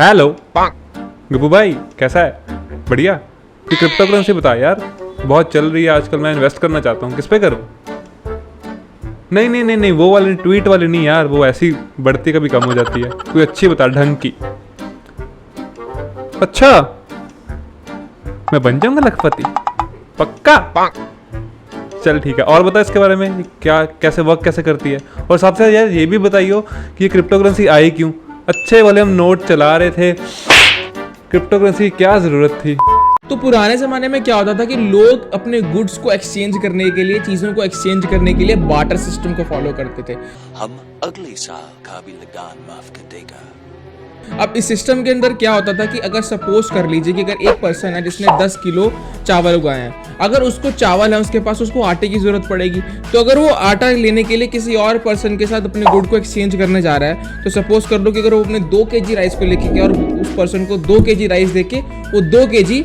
Hello Gappu भाई, कैसा है? बढ़िया। ये क्रिप्टो करेंसी बता यार, बहुत चल रही है आजकल। मैं इन्वेस्ट करना चाहता हूँ, किस पे करूँ? नहीं नहीं नहीं नहीं, वो वाली ट्वीट वाली नहीं यार, वो ऐसी बढ़ती कभी कम हो जाती है। कोई अच्छी बता, ढंग की। अच्छा, मैं बन जाऊंगा लखपति पक्का? चल ठीक है, और बता इसके बारे में, क्या कैसे वर्क कैसे करती है? और सबसे यार ये भी बताइयो कि ये क्रिप्टो करेंसी आई क्यों? अच्छे वाले हम नोट चला रहे थे, क्रिप्टो करेंसी की क्या जरूरत थी? तो पुराने ज़माने में क्या होता था कि लोग अपने गुड्स को एक्सचेंज करने के लिए, चीज़ों को एक्सचेंज करने के लिए बार्टर सिस्टम को फॉलो करते थे। हम अगले साल का भी लगान माफ कर देगा। अब इस सिस्टम के अंदर क्या होता था कि अगर सपोज कर लीजिए कि अगर एक पर्सन है जिसने 10 किलो चावल उगाए हैं, अगर उसको चावल है उसके पास, उसको आटे की ज़रूरत पड़ेगी। तो अगर वो आटा लेने के लिए किसी और पर्सन के साथ अपने गुड को एक्सचेंज करने जा रहा है, तो सपोज कर लो कि अगर वो अपने 2 kg राइस को लेके गया और उस पर्सन को 2 kg राइस देके वो 2 kg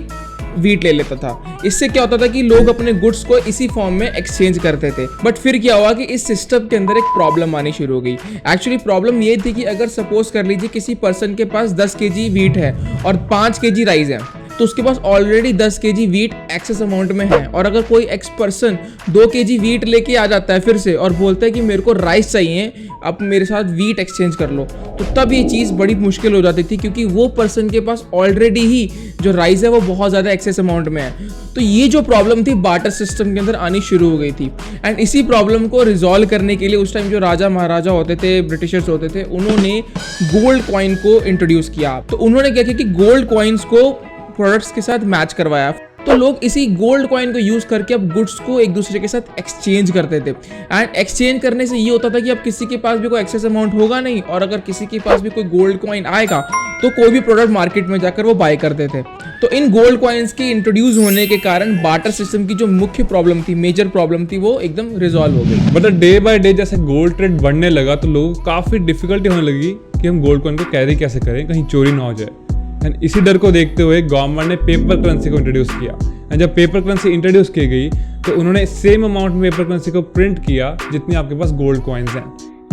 वीट ले लेता था। इससे क्या होता था कि लोग अपने गुड्स को इसी फॉर्म में एक्सचेंज करते थे। बट फिर क्या हुआ कि इस सिस्टम के अंदर एक प्रॉब्लम आनी शुरू हो गई। एक्चुअली प्रॉब्लम ये थी कि अगर सपोज कर लीजिए किसी पर्सन के पास 10 kg वीट है और 5 kg राइस है, तो उसके पास already 10 kg wheat excess amount में है। और अगर कोई एक्स पर्सन 2 kg वीट लेके आ जाता है फिर से और बोलता है कि मेरे को राइस चाहिए, आप मेरे साथ वीट एक्सचेंज कर लो, तो तब ये चीज़ बड़ी मुश्किल हो जाती थी, क्योंकि वो पर्सन के पास ऑलरेडी ही जो राइस है वो बहुत ज़्यादा एक्सेस अमाउंट में है। तो ये जो प्रॉब्लम थी बार्टर सिस्टम के अंदर आनी शुरू हो गई थी। एंड इसी प्रॉब्लम को रिजॉल्व करने के लिए उस टाइम जो राजा महाराजा होते थे, ब्रिटिशर्स होते थे, उन्होंने गोल्ड कॉइन को इंट्रोड्यूस किया। तो उन्होंने क्या किया कि गोल्ड कॉइन्स को प्रोडक्ट्स के साथ मैच करवाया। तो लोग इसी गोल्ड कॉइन को यूज करके अब गुड्स को एक दूसरे के साथ एक्सचेंज करते थे। एंड एक्सचेंज करने से ये होता था कि अब किसी के पास भी कोई एक्सेस अमाउंट होगा नहीं, और अगर किसी के पास भी कोई गोल्ड कॉइन आएगा तो कोई भी प्रोडक्ट मार्केट में जाकर वो बाय करते थे। तो इन गोल्ड कॉइन्स के इंट्रोड्यूस होने के कारण बार्टर सिस्टम की जो मुख्य प्रॉब्लम थी, मेजर प्रॉब्लम थी, वो एकदम रिजॉल्व हो गई। मतलब डे बाय डे जैसे गोल्ड ट्रेड बढ़ने लगा तो लोगों को काफी डिफिकल्टी होने लगी कि हम गोल्ड कॉइन को कैरी कैसे करें, कहीं चोरी ना हो जाए। एंड इसी डर को देखते हुए गवर्नमेंट ने पेपर करेंसी को इंट्रोड्यूस किया। एंड जब पेपर करेंसी इंट्रोड्यूस की गई तो उन्होंने सेम अमाउंट में पेपर करेंसी को प्रिंट किया जितनी आपके पास गोल्ड कॉइन्स हैं।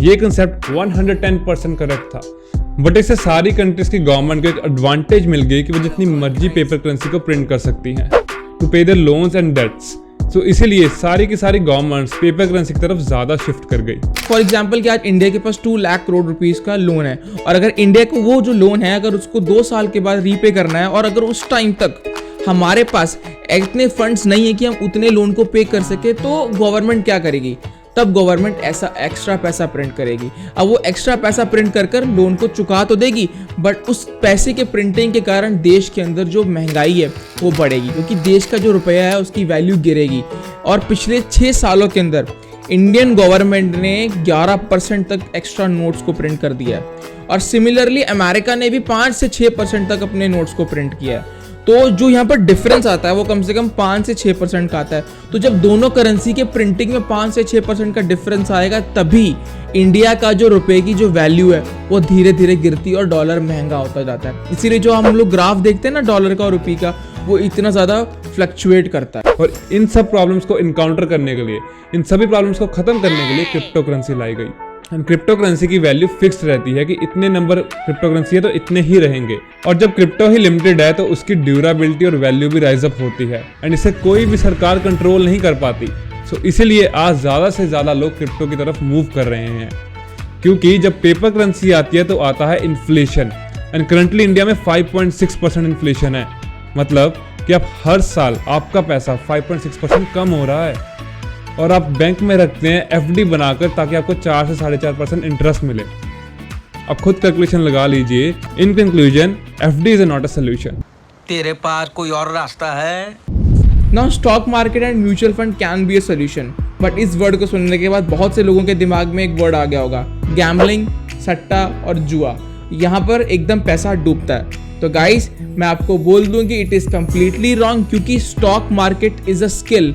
ये कंसेप्ट 110% करेक्ट था। बट इससे सारी कंट्रीज की गवर्नमेंट को एक एडवांटेज मिल गई कि वो जितनी मर्जी पेपर करेंसी को प्रिंट कर सकती हैं टू पे देयर लोन्स एंड डेट्स। तो इसीलिए सारी की सारी गवर्नमेंट्स पेपर करेंसी की तरफ ज्यादा शिफ्ट कर गई। फॉर एग्जाम्पल कि आज इंडिया के पास 2 लाख करोड़ रुपीस का लोन है, और अगर इंडिया को वो जो लोन है अगर उसको 2 साल के बाद रीपे करना है, और अगर उस टाइम तक हमारे पास इतने फंड्स नहीं है कि हम उतने लोन को पे कर सके, तो गवर्नमेंट क्या करेगी? तब गवर्नमेंट ऐसा एक्स्ट्रा पैसा प्रिंट करेगी। अब वो एक्स्ट्रा पैसा प्रिंट कर कर लोन को चुका तो देगी, बट उस पैसे के प्रिंटिंग के कारण देश के अंदर जो महंगाई है वो बढ़ेगी, क्योंकि देश का जो रुपया है उसकी वैल्यू गिरेगी। और पिछले 6 सालों के अंदर इंडियन गवर्नमेंट ने 11% तक एक्स्ट्रा नोट्स को प्रिंट कर दिया है, और सिमिलरली अमेरिका ने भी 5 से 6% तक अपने नोट्स को प्रिंट किया है। तो जो यहाँ पर डिफरेंस आता है वो कम से कम 5 से 6% का आता है। तो जब दोनों करेंसी के प्रिंटिंग में 5 से 6% का डिफरेंस आएगा, तभी इंडिया का जो रुपए की जो वैल्यू है वो धीरे धीरे गिरती और डॉलर महंगा होता जाता है। इसीलिए जो हम लोग ग्राफ देखते हैं ना डॉलर का और रुपये का, वो इतना ज़्यादा फ्लक्चुएट करता है। और इन सब प्रॉब्लम्स को इनकाउंटर करने के लिए, इन सभी प्रॉब्लम्स को खत्म करने के लिए क्रिप्टो करेंसी लाई गई। एंड क्रिप्टो करेंसी की वैल्यू फिक्स्ड रहती है कि इतने नंबर क्रिप्टो करेंसी है तो इतने ही रहेंगे। और जब क्रिप्टो ही लिमिटेड है तो उसकी ड्यूरेबिलिटी और वैल्यू भी राइज अप होती है, एंड इसे कोई भी सरकार कंट्रोल नहीं कर पाती। सो इसीलिए आज ज़्यादा से ज़्यादा लोग क्रिप्टो की तरफ मूव कर रहे हैं, क्योंकि जब पेपर करेंसी आती है तो आता है इन्फ्लेशन। एंड करंटली इंडिया में 5.6% इन्फ्लेशन है। मतलब कि अब हर साल आपका पैसा 5.6% कम हो रहा है, और आप बैंक में रखते हैं एफडी बनाकर ताकि आपको 4 से 4.5% इंटरेस्ट मिले। अब खुद कैलकुलेशन लगा लीजिए। In conclusion, FD is not a solution. तेरे पास कोई और रास्ता है? Now stock market and mutual fund can be a solution, but इस वर्ड को सुनने के बाद बहुत से लोगों के दिमाग में एक वर्ड आ गया होगा, गैम्बलिंग, सट्टा और जुआ। यहाँ पर एकदम पैसा डूबता है। तो गाइस, मैं आपको बोल दूं कि इट इज कंप्लीटली रॉन्ग, क्योंकि stock market is a skill.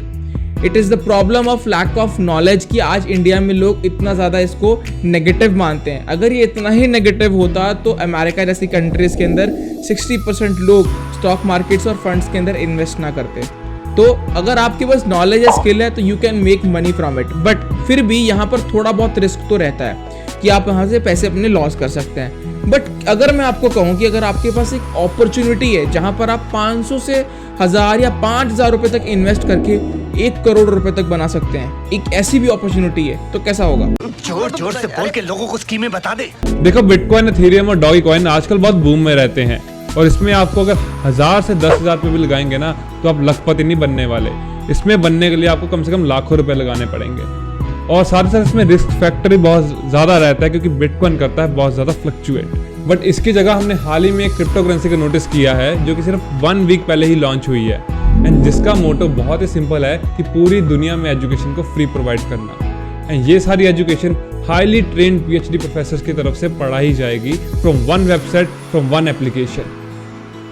It is the problem of lack of knowledge कि आज इंडिया में लोग इतना ज़्यादा इसको नेगेटिव मानते हैं। अगर ये इतना ही नेगेटिव होता तो अमेरिका जैसी कंट्रीज़ के अंदर 60% लोग स्टॉक मार्केट्स और फंड्स के अंदर इन्वेस्ट ना करते। तो अगर आपके पास नॉलेज या स्किल है तो you can make money from it, but फिर भी यहाँ पर थोड़ा बहुत रिस्क तो रहता है कि आप यहाँ से पैसे अपने लॉस कर सकते हैं। बट अगर मैं आपको कहूं कि अगर आपके पास एक अपॉर्चुनिटी है जहां पर आप 500 से 1000 या 5000 रुपए तक इन्वेस्ट करके 1 करोड़ रुपए तक बना सकते हैं, एक ऐसी भी अपॉर्चुनिटी है, तो कैसा होगा? जोर जोर से बोल के लोगों को स्कीमें बता दे। देखो, बिटकॉइन, एथेरियम और डॉगी कॉइन आजकल बहुत बूम में रहते हैं और इसमें आपको अगर 1000 से 10,000 रुपए भी लगाएंगे ना तो आप लखपति नहीं बनने वाले। इसमें बनने के लिए आपको कम से कम लाखों रुपए लगाने पड़ेंगे और साथ ही साथ इसमें रिस्क फैक्टर भी बहुत ज्यादा रहता है क्योंकि बिटकॉइन करता है बहुत ज्यादा फ्लक्चुएट। बट इसकी जगह हमने हाल ही में एक क्रिप्टो करेंसी का नोटिस किया है जो कि सिर्फ 1 वीक पहले ही लॉन्च हुई है एंड जिसका मोटो बहुत ही सिंपल है कि पूरी दुनिया में एजुकेशन को फ्री प्रोवाइड करना। एंड ये सारी education highly trained PhD professors की तरफ से पढ़ाई जाएगी from one website, from one application.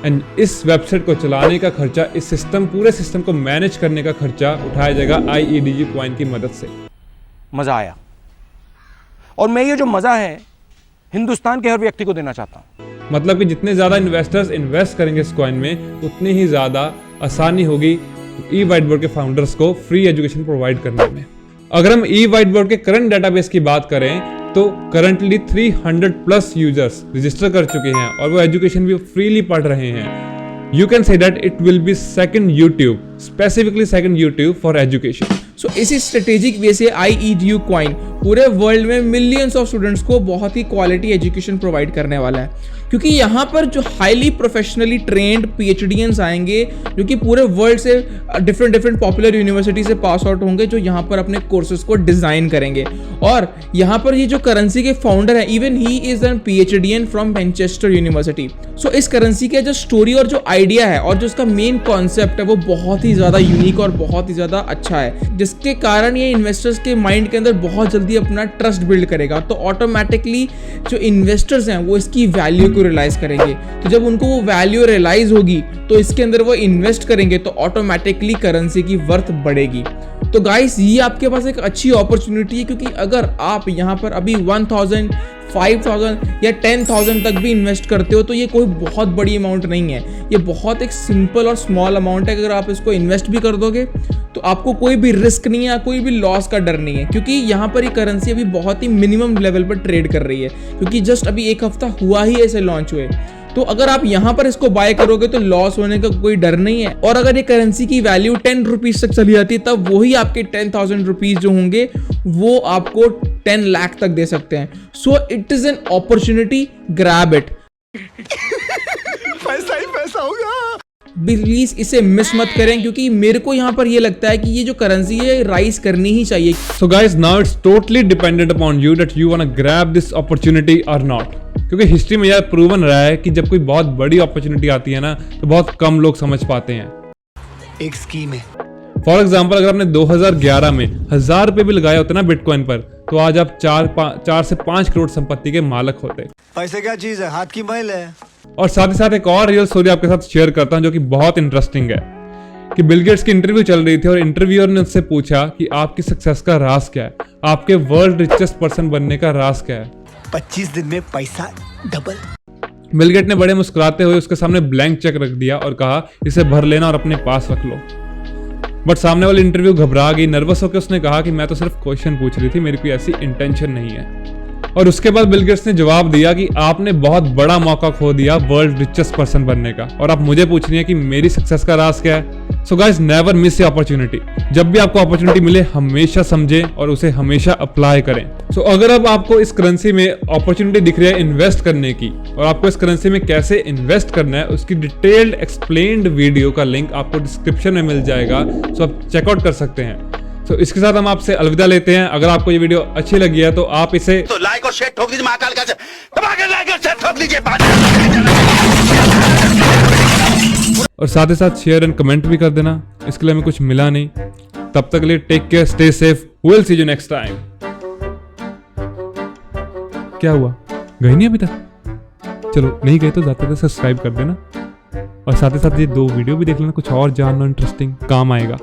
And इस वेबसाइट को चलाने का खर्चा, इस पूरे सिस्टम को मैनेज करने का खर्चा उठाया जाएगा IEDG कॉइन की मदद से। मजा आया और मैं ये जो मजा है हिंदुस्तान के हर व्यक्ति को देना चाहता हूं। मतलब कि जितने ज्यादा इन्वेस्टर्स इन्वेस्ट करेंगे इस कॉइन में उतनी ही ज्यादा आसानी होगी ई वाइट बोर्ड के फाउंडर्स को फ्री एजुकेशन प्रोवाइड करने में। अगर हम ई वाइट बोर्ड के करंट डेटाबेस की बात करें तो करंटली 300 प्लस यूजर्स रजिस्टर कर चुके हैं और वो एजुकेशन भी फ्रीली पढ़ रहे हैं। You can say that it will be second YouTube, specifically second YouTube for education. So इसी स्ट्रेटेजिक वे से IEDU कॉइन पूरे वर्ल्ड में मिलियंस ऑफ स्टूडेंट्स को बहुत ही क्वालिटी एजुकेशन प्रोवाइड करने वाला है, क्योंकि यहाँ पर जो हाईली प्रोफेशनली ट्रेंड PhDians आएंगे जो कि पूरे वर्ल्ड से डिफरेंट पॉपुलर यूनिवर्सिटी से पास आउट होंगे, जो यहाँ पर अपने कोर्सेज को डिजाइन करेंगे। और यहाँ पर ये जो करेंसी के फाउंडर है, even he is an PhDian from Manchester University. So इस करेंसी का जो स्टोरी और जो आइडिया है और जो इसका मेन कॉन्सेप्ट है वो बहुत ही ज्यादा यूनिक और बहुत ही ज्यादा अच्छा है, जिसके कारण ये इन्वेस्टर्स के माइंड के अंदर बहुत जल्दी अपना ट्रस्ट बिल्ड करेगा। तो ऑटोमेटिकली जो इन्वेस्टर्स हैं वो इसकी वैल्यू को रियलाइज करेंगे। तो जब उनको वो वैल्यू रियलाइज होगी तो इसके अंदर वो इन्वेस्ट करेंगे तो ऑटोमेटिकली करेंसी की वर्थ बढ़ेगी। तो गाइस, ये आपके पास एक अच्छी अपॉर्चुनिटी है, क्योंकि अगर आप यहाँ पर अभी 1000, 5000 या 10,000 तक भी इन्वेस्ट करते हो तो ये कोई बहुत बड़ी अमाउंट नहीं है। ये बहुत एक सिंपल और स्मॉल अमाउंट है। अगर आप इसको इन्वेस्ट भी कर दोगे तो आपको कोई भी रिस्क नहीं है, कोई भी लॉस का डर नहीं है, क्योंकि यहाँ पर ये करेंसी अभी बहुत ही मिनिमम लेवल पर ट्रेड कर रही है, क्योंकि जस्ट अभी 1 हफ्ता हुआ ही ऐसे लॉन्च हुए। तो अगर आप यहाँ पर इसको बाय करोगे तो लॉस होने का कोई डर नहीं है। और अगर ये करेंसी की वैल्यू 10 रुपीज तक चली जाती है तब वही आपके 10,000 रुपीज जो होंगे वो आपको 10 लाख तक दे सकते हैं। So it is an opportunity, grab it. पैसा ही पैसा होगा। प्लीज इसे मिस मत करें, क्योंकि मेरे को यहाँ पर ये लगता है कि ये जो करेंसी है राइज करनी ही चाहिए। So guys, now it's totally dependent upon you that you wanna grab this opportunity or not. क्योंकि हिस्ट्री में यह प्रूवन रहा है कि जब कोई बहुत बड़ी अपॉर्चुनिटी आती है ना तो बहुत कम लोग समझ पाते हैं। एक स्कीम है। फॉर एग्जाम्पल, अगर आपने 2011 में 1000 रुपए भी लगाए होते ना बिटकॉइन पर तो आज आप 4 से 5 करोड़ संपत्ति के मालिक होते। पैसे क्या चीज है, हाथ की मैल है। और साथ ही साथ एक और रियल स्टोरी आपके साथ शेयर करता हूं जो कि बहुत इंटरेस्टिंग है कि बिल गेट्स की इंटरव्यू चल रही थी और इंटरव्यूअर ने उससे पूछा कि आपकी सक्सेस का राज क्या है, आपके वर्ल्ड रिचेस्ट पर्सन बनने का राज क्या है। 25 दिन में पैसा डबल। बिल गेट ने बड़े मुस्कुराते हुए उसके सामने ब्लैंक चेक रख दिया और कहा इसे भर लेना और अपने पास रख लो। बट सामने वाली इंटरव्यू घबरा गई, नर्वस होकर उसने कहा कि मैं तो सिर्फ क्वेश्चन पूछ रही थी, मेरी कोई ऐसी इंटेंशन नहीं है। और उसके बाद बिल गेट्स ने जवाब दिया कि आपने बहुत बड़ा मौका खो दिया वर्ल्ड रिचेस्ट पर्सन बनने का और आप मुझे पूछ रही हैं कि मेरी सक्सेस का राज क्या है। So guys, never miss opportunity. जब भी आपको अपॉर्चुनिटी मिले हमेशा समझें और उसे हमेशा अप्लाई करें। सो अगर अब आपको इस करेंसी में अपॉर्चुनिटी दिख रही है इन्वेस्ट करने की और आपको इस करेंसी में कैसे इन्वेस्ट करना है उसकी डिटेल्ड एक्सप्लेन्ड वीडियो का लिंक आपको डिस्क्रिप्शन में मिल जाएगा, सो आप चेकआउट कर सकते हैं। तो इसके साथ हम आपसे अलविदा लेते हैं। अगर आपको ये वीडियो अच्छी लगी है तो आप इसे तो लाइक और शेयर ठोक दीजिए, महाकाल का दबा के लाइक और शेयर ठोक दीजिए और साथ ही साथ शेयर एंड कमेंट भी कर देना। इसके लिए हमें कुछ मिला नहीं। तब तक के लिए take care, stay safe, will see you next time. क्या हुआ, गए नहीं अभी तक? चलो नहीं गए तो जाते सब्सक्राइब कर देना और साथ ही साथ ये 2 वीडियो भी देख लेना, कुछ और जानना इंटरेस्टिंग काम आएगा।